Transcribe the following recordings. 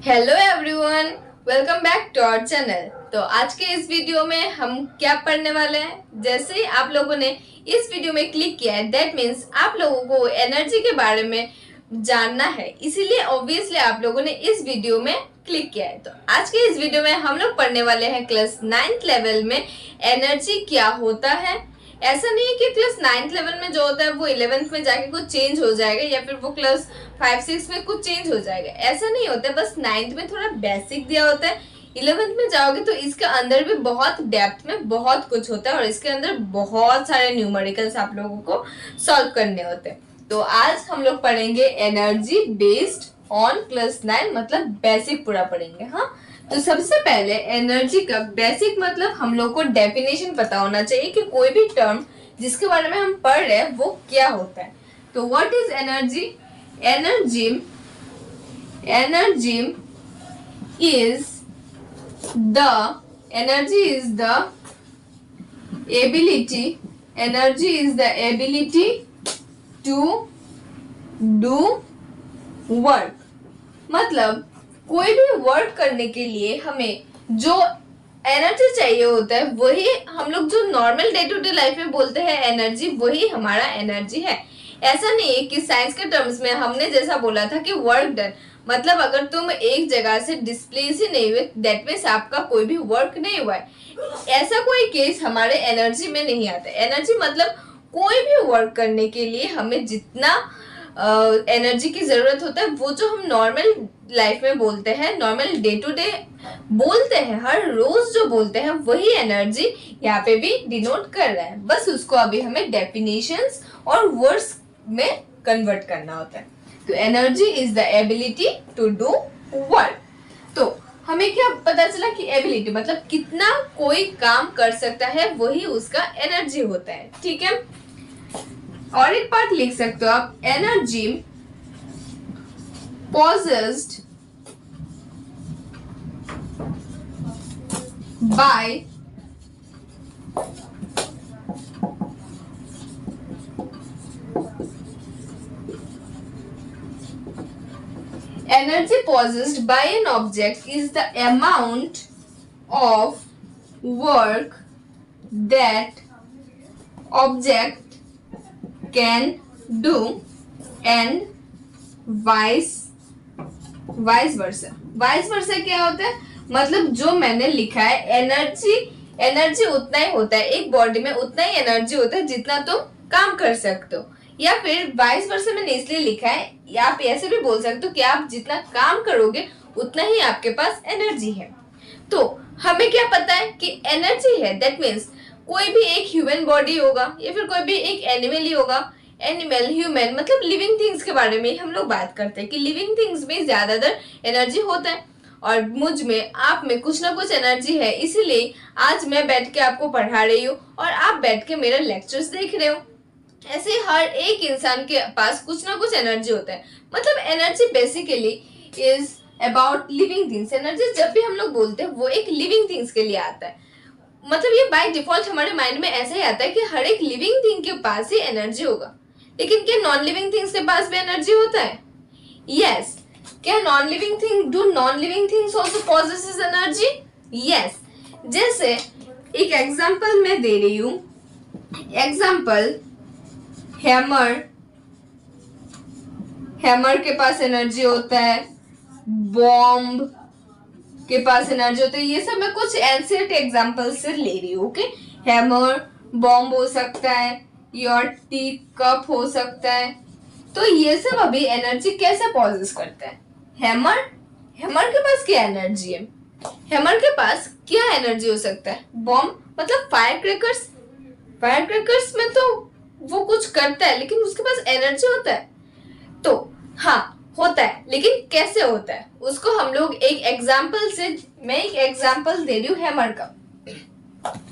Hello everyone, welcome back to our channel. तो आज के इस वीडियो में हम क्या पढ़ने वाले हैं, जैसे ही आप लोगों ने इस वीडियो में क्लिक किया है दैट मीन्स आप लोगों को एनर्जी के बारे में जानना है, इसीलिए ऑब्वियसली आप लोगों ने इस वीडियो में क्लिक किया है। तो आज के इस वीडियो में हम लोग पढ़ने वाले हैं क्लास 9th लेवल में एनर्जी क्या होता है। ऐसा नहीं है कि क्लास 9th लेवल में जो होता है वो 11th में जाके कुछ चेंज हो जाएगा या फिर वो क्लास 5-6 में कुछ चेंज हो जाएगा, ऐसा नहीं होता है। बस 9th में थोड़ा बेसिक दिया होता है, 11th में जाओगे तो इसके अंदर भी बहुत डेप्थ में बहुत कुछ होता है और इसके अंदर बहुत सारे न्यूमेरिकल्स आप लोगों को सॉल्व करने होते हैं। तो आज हम लोग पढ़ेंगे एनर्जी बेस्ड ऑन क्लास 9, मतलब बेसिक पूरा पढ़ेंगे। हाँ, तो सबसे पहले एनर्जी का बेसिक मतलब हम लोग को डेफिनेशन पता होना चाहिए कि कोई भी टर्म जिसके बारे में हम पढ़ रहे हैं वो क्या होता है। तो what is energy? Energy is the ability to do work. मतलब कोई भी वर्क करने के लिए हमें जो एनर्जी चाहिए होता है वही हम लोग जो normal day to day life में बोलते हैं एनर्जी, वही हमारा एनर्जी है। ऐसा नहीं है कि साइंस के टर्म्स में हमने जैसा बोला था कि वर्क डन, मतलब अगर तुम एक जगह से डिस्प्लेस ही नहीं हुए दैट मीन्स आपका कोई भी वर्क नहीं हुआ है, ऐसा कोई केस हमारे एनर्जी में नहीं आता। एनर्जी मतलब कोई भी वर्क करने के लिए हमें जितना एनर्जी की जरूरत होता है वो जो हम नॉर्मल लाइफ में बोलते हैं, नॉर्मल डे टू डे बोलते हैं, हर रोज जो बोलते हैं वही एनर्जी यहाँ पे भी डिनोट कर रहा है। बस उसको अभी हमें डेफिनेशंस और वर्ड्स में कन्वर्ट करना होता है। तो energy is the ability to do work. तो हमें क्या पता चला कि एबिलिटी मतलब कितना कोई काम कर सकता है वही उसका एनर्जी होता है। ठीक है, और एक पार्ट लिख सकते हो आप, energy possessed by energy possessed by an object is the amount of work that object can do and vice versa क्या होता है? मतलब जो मैंने लिखा है एनर्जी उतना ही होता है, एक बॉडी में उतना ही एनर्जी होता है जितना तुम काम कर सकते हो। या फिर वाइस वर्सा मैंने इसलिए लिखा है, या आप ऐसे भी बोल सकते हो कि आप जितना काम करोगे उतना ही आपके पास एनर्जी है। तो हमें क्या पता है कि एनर्जी है, दैट मीन्स कोई भी एक ह्यूमन बॉडी होगा या फिर कोई भी एक एनिमल ही होगा। एनिमल, ह्यूमन मतलब लिविंग थिंग्स के बारे में हम लोग बात करते हैं कि लिविंग थिंग्स में ज्यादातर एनर्जी होता है और मुझ में, आप में कुछ ना कुछ एनर्जी है, इसीलिए आज मैं बैठ के आपको पढ़ा रही हूँ और आप बैठ के मेरे लेक्चर्स देख रहे हो। ऐसे हर एक इंसान के पास कुछ ना कुछ एनर्जी होता है। मतलब energy basically is about living things. Energy जब भी हम लोग बोलते हैं वो एक लिविंग थिंग्स के लिए आता है। मतलब ये बाय डिफॉल्ट हमारे माइंड में ऐसा ही आता है कि हर एक लिविंग थिंग के पास ही एनर्जी होगा। लेकिन क्या नॉन लिविंग थिंग्स के पास भी एनर्जी होता है? यस। क्या non living things also possesses energy? Yes. जैसे एक एग्जांपल मैं दे रही हूं, एग्जांपल हैमर के पास एनर्जी होता है, बॉम्ब के पास एनर्जी होता है। ये सब मैं कुछ एंशिएंट एग्जांपल से ले रही हूँ। ओके, हैमर, बॉम्ब हो सकता है, योर टी कप हो सकता है। तो ये सब अभी एनर्जी कैसे पॉसेस करते हैं? हैमर के पास क्या एनर्जी है? हैमर के पास क्या एनर्जी हो सकता है? बॉम्ब मतलब फायर क्रैकर्स में तो वो कुछ करता है लेकिन उसके पास एनर्जी होता है। तो हाँ, होता है, लेकिन कैसे होता है उसको हम लोग एक एग्जाम्पल से, मैं एक एग्जाम्पल दे रही हूँ हैमर का।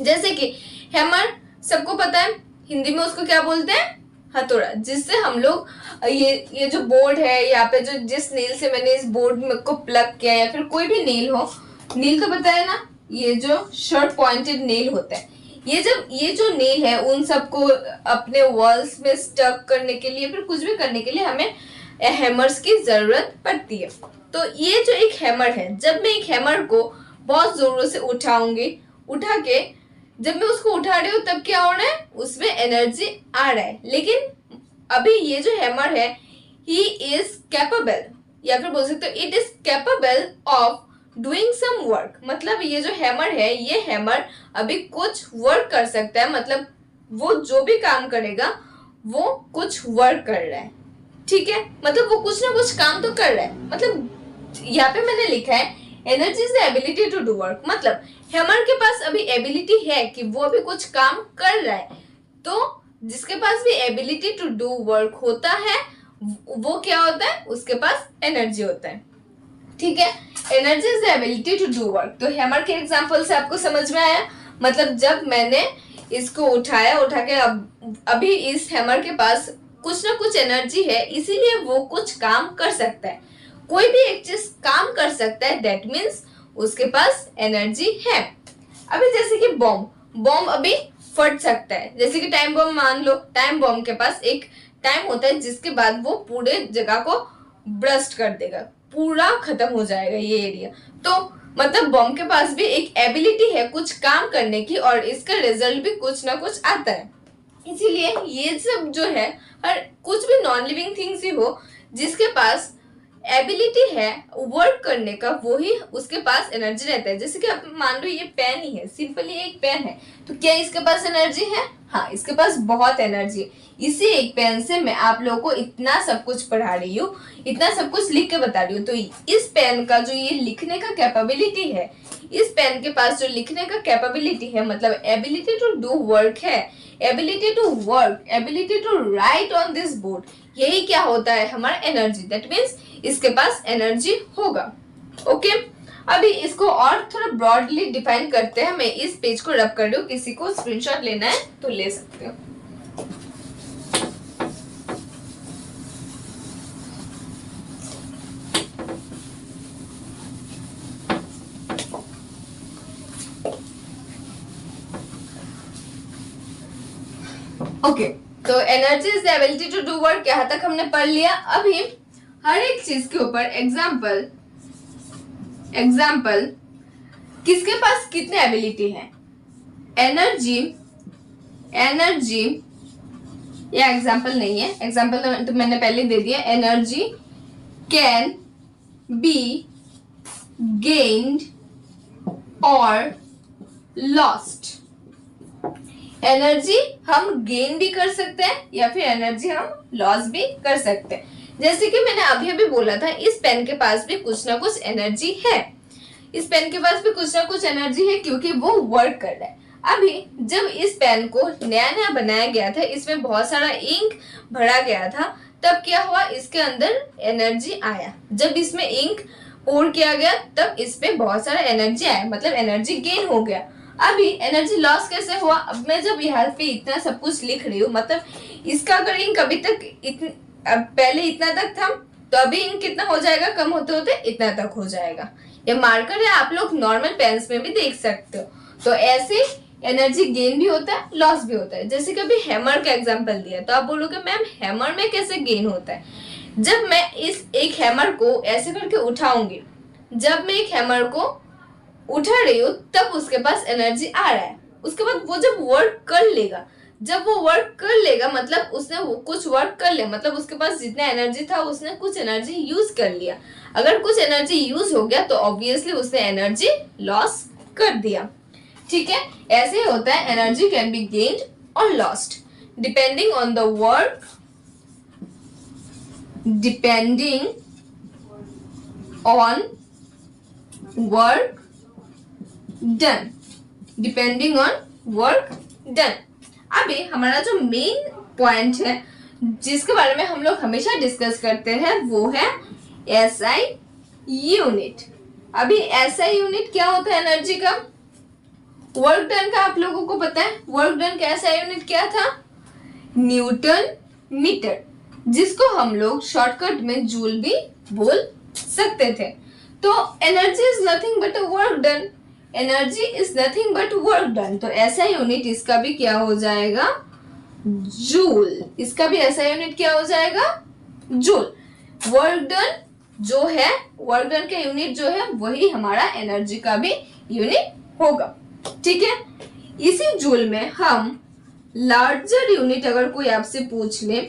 जैसे कि हैमर सबको पता है, हिंदी में उसको क्या बोलते हैं? हथौड़ा, जिससे हम लोग ये जो बोर्ड है यहाँ पे, जो जिस नील से मैंने इस बोर्ड को प्लग किया या फिर कोई भी नील हो, नील तो पता है ना, ये जो शॉर्ट पॉइंटेड नील होता है, ये जो नेल है उन सबको अपने वॉल्स में स्टक करने के लिए फिर कुछ भी करने के लिए हमें हैमर्स की जरूरत पड़ती है। तो ये जो एक हैमर है, जब मैं एक हैमर को बहुत जोरों से उठाऊंगी, उठा के जब मैं उसको उठा रही हूँ तब क्या हो रहा है, उसमें एनर्जी आ रहा है। लेकिन अभी ये जो हैमर है, ही इज कैपेबल, या फिर बोल सकते हो it is capable of doing some work. मतलब ये जो हैमर है, ये हैमर अभी कुछ वर्क कर सकता है, मतलब वो जो भी काम करेगा वो कुछ वर्क कर रहा है, ठीक है, मतलब वो कुछ ना कुछ काम तो कर रहा है। मतलब यहाँ पे मैंने लिखा है energy is the ability to do work, मतलब हैमर के पास अभी एबिलिटी है कि वो अभी कुछ काम कर रहा है। तो जिसके पास भी एबिलिटी टू डू वर्क होता है वो क्या होता है, उसके पास एनर्जी होता है, ठीक है। Energy is the ability to do work. तो हैमर के एग्जांपल से आपको समझ में आया, मतलब जब मैंने इसको उठाया, उठा के अभी इस हैमर के पास कुछ ना कुछ एनर्जी है, इसीलिए वो कुछ काम कर सकता है। कोई भी एक चीज काम कर सकता है, दैट मीन्स उसके पास एनर्जी है। अभी जैसे कि बॉम्ब अभी फट सकता है, जैसे कि टाइम बॉम्ब मान लो, टाइम बॉम्ब के पास एक टाइम होता है जिसके बाद वो पूरे जगह को ब्रस्ट कर देगा, पूरा खत्म हो जाएगा ये एरिया। तो मतलब बॉम्ब के पास भी एक एबिलिटी है कुछ काम करने की, और इसका रिजल्ट भी कुछ ना कुछ आता है। इसीलिए ये सब जो है, हर कुछ भी नॉन लिविंग थिंग्स ही हो जिसके पास एबिलिटी है वर्क करने का, वो ही उसके पास एनर्जी रहता है। जैसे कि आप मान लो ये पेन ही है, सिंपली एक पेन है, तो क्या इसके पास एनर्जी है? हाँ, इसके पास बहुत एनर्जी है। इसी एक पेन से मैं आप लोगों को इतना सब कुछ पढ़ा रही हूँ, इतना सब कुछ लिख के बता रही हूँ। तो इस पेन का जो ये लिखने का कैपेबिलिटी है, इस पेन के पास जो लिखने का कैपेबिलिटी है, मतलब एबिलिटी टू डू वर्क है, ability to work, ability to write on this board, यही क्या होता है, हमारा एनर्जी। दैट मीन्स इसके पास एनर्जी होगा। ओके, अभी इसको और थोड़ा ब्रॉडली डिफाइन करते हैं। मैं इस पेज को रब कर रही हूँ, किसी को स्क्रीनशॉट लेना है तो ले सकते हो। ओके, तो energy is the ability to do work, यहाँ तक हमने पढ़ लिया। अभी हर एक चीज के ऊपर एग्जाम्पल किसके पास कितने एबिलिटी है, एनर्जी या एग्जाम्पल नहीं है, एग्जाम्पल तो मैंने पहले दे दिया। एनर्जी कैन बी गेन्ड और लॉस्ट। एनर्जी हम गेन भी कर सकते हैं या फिर एनर्जी हम लॉस भी कर सकते हैं। जैसे कि मैंने अभी बोला था, इस पेन के पास भी कुछ ना कुछ एनर्जी है, इस पेन के पास भी कुछ ना कुछ एनर्जी है क्योंकि वो वर्क कर रहा है। अभी जब इस पेन को नया बनाया गया था, इसमें बहुत सारा इंक भरा गया था, तब क्या हुआ, इसके अंदर एनर्जी आया। जब इसमें इंक पोर किया गया तब इसमें बहुत सारा एनर्जी आया, मतलब एनर्जी गेन हो गया। अभी एनर्जी लॉस कैसे हुआ, अब मैं जब यहाँ पे इतना सब कुछ लिख रही हूँ, मतलब इसका अगर इंक अभी तक पहले इतना तक था, तो अभी इंक कितना हो जाएगा, कम होते होते इतना तक हो जाएगा। ये मार्कर है, आप लोग नॉर्मल पेन्स में भी देख सकते हो। तो ऐसे एनर्जी गेन भी होता है, लॉस भी होता है। जैसे कि अभी हैमर का एग्जांपल दिया, तो आप बोलोगे मैम हैमर में कैसे गेन होता है। जब मैं इस एक हैमर को ऐसे करके उठाऊंगी, जब मैं एक हैमर को उठा रही हूँ तब उसके पास एनर्जी आ रहा है। उसके बाद वो जब वर्क कर लेगा, जब वो वर्क कर लेगा मतलब उसने वो कुछ वर्क कर लिया, मतलब उसके पास जितना एनर्जी था उसने कुछ एनर्जी यूज कर लिया। अगर कुछ एनर्जी यूज हो गया तो ऑब्वियसली उसने एनर्जी लॉस कर दिया, ठीक है। ऐसे ही होता है, एनर्जी कैन बी गेन्ड और lost depending on the work, depending on work done, depending on work done. अभी हमारा जो मेन पॉइंट है जिसके बारे में हम लोग हमेशा डिस्कस करते हैं वो है एसआई यूनिट। अभी एसआई यूनिट क्या होता है एनर्जी का, वर्क डन का आप लोगों को पता है। वर्क डन का एसआई यूनिट क्या था, न्यूटन मीटर, जिसको हम लोग शॉर्टकट में जूल भी बोल सकते थे। तो energy is nothing but work done, energy is nothing but work done. तो ऐसा यूनिट इसका भी क्या हो जाएगा, जूल। इसका भी ऐसा यूनिट क्या हो जाएगा, जूल। वर्क डन जो है, वर्क डन का यूनिट जो है वही हमारा एनर्जी का भी यूनिट होगा। ठीक है, इसी जूल में हम लार्जर यूनिट अगर कोई आपसे पूछ ले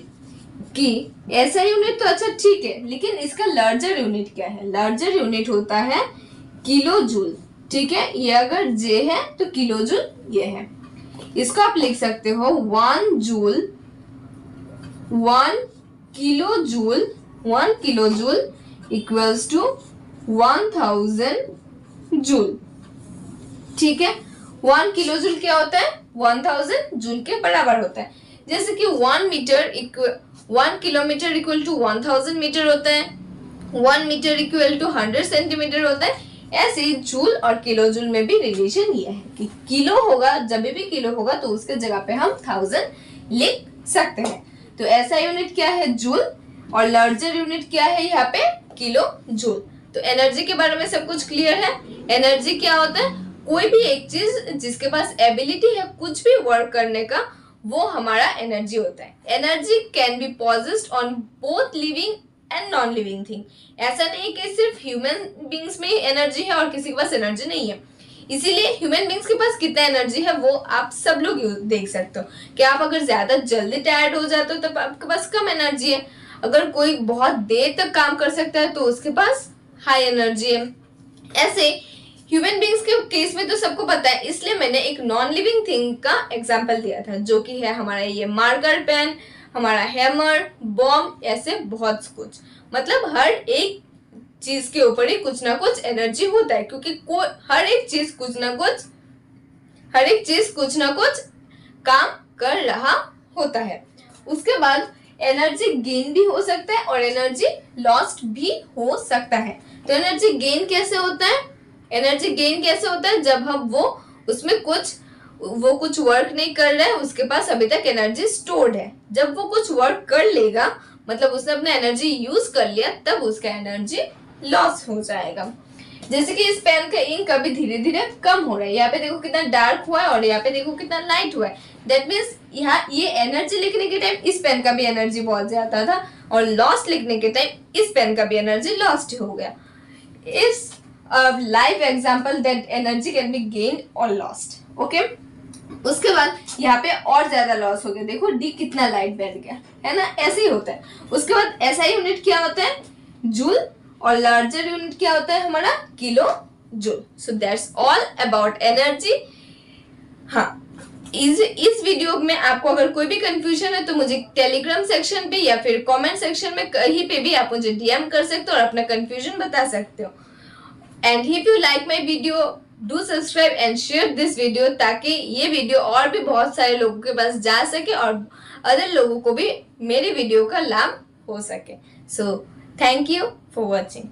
कि ऐसा यूनिट तो अच्छा ठीक है, लेकिन इसका लार्जर यूनिट क्या है, लार्जर यूनिट होता है किलो जूल। ठीक है, ये अगर जे है तो किलो जूल ये है। इसको आप लिख सकते हो 1 joule, 1 kilo joule equals to 1000 joule. ठीक है, 1 किलो जूल क्या होता है, 1000 जूल के बराबर होता है। जैसे कि 1 किलोमीटर इक्वल टू 1000 मीटर होता है, 1 मीटर इक्वल टू 100 सेंटीमीटर होता है। ऐसे जूल और किलो जूल में भी रिलेशन ये है कि किलो होगा, जब भी किलो होगा तो उसके जगह पे हम 1000 लिख सकते हैं। तो ऐसा यूनिट क्या है, जूल, और लार्जर यूनिट क्या है यहाँ पे, किलो जूल। तो एनर्जी के बारे में सब कुछ क्लियर है। एनर्जी क्या होता है, कोई भी एक चीज जिसके पास एबिलिटी है कुछ भी वर्क करने का, वो हमारा एनर्जी होता है। Energy can be possessed on both living and non living thing. ऐसा नहीं कि सिर्फ ह्यूमन बींग्स में ही एनर्जी है और किसी के पास एनर्जी नहीं है। इसीलिए ह्यूमन बींग्स के पास कितना एनर्जी है वो आप सब लोग देख सकते हो कि आप अगर ज्यादा जल्दी टायर्ड हो जाते हो तो आपके पास कम एनर्जी है। अगर कोई बहुत देर तक काम कर सकता है तो उसके पास हाई एनर्जी है। ऐसे ह्यूमन बींग्स के केस में तो सबको पता है, इसलिए मैंने एक नॉन लिविंग थिंग का एग्जाम्पल दिया था, जो कि है हमारा ये मार्कर पेन, हमारा हैमर, बॉम्ब, ऐसे बहुत कुछ। मतलब हर एक चीज के ऊपर ही कुछ ना कुछ एनर्जी होता है, क्योंकि हर एक चीज कुछ ना कुछ काम कर रहा होता है। उसके बाद एनर्जी गेन भी हो सकता है और एनर्जी लॉस्ट भी हो सकता है। तो एनर्जी गेन कैसे होता है, एनर्जी गेन कैसे होता है, जब हम वो कुछ वर्क नहीं कर रहा है, उसके पास अभी तक एनर्जी स्टोर्ड है। जब वो कुछ वर्क कर लेगा, मतलब उसने अपना एनर्जी यूज कर लिया, तब उसका एनर्जी लॉस हो जाएगा। जैसे कि इस पेन का इंक अभी धीरे धीरे कम हो रहा है, यहाँ पे देखो कितना डार्क हुआ है और यहाँ पे देखो कितना लाइट हुआ है। दैट मीन्स यहाँ ये एनर्जी लिखने के टाइम इस पेन का भी एनर्जी बहुत ज्यादा था और लॉस्ट लिखने के टाइम इस पेन का भी एनर्जी लॉस्ट हो गया। इस live example that energy can B gained और लॉस्ट। ओके, उसके बाद यहाँ पे और ज्यादा लॉस हो गया, देखो डी कितना लाइट बैठ गया है ना, ऐसे ही होता है। उसके बाद ऐसा यूनिट क्या होता है, जूल, और लार्जर यूनिट क्या होता है हमारा, kilo joule. So that's all about energy. हाँ, इस वीडियो में आपको अगर कोई भी कंफ्यूजन है तो मुझे टेलीग्राम सेक्शन पे या फिर कमेंट सेक्शन में कहीं पे भी आप मुझे डीएम कर सकते हो और अपना कंफ्यूजन बता सकते हो। And if you like my video, do subscribe and share this video, ताकि ये वीडियो और भी बहुत सारे लोगों के पास जा सके और अदर लोगों को भी मेरी वीडियो का लाभ हो सके। So thank you for watching.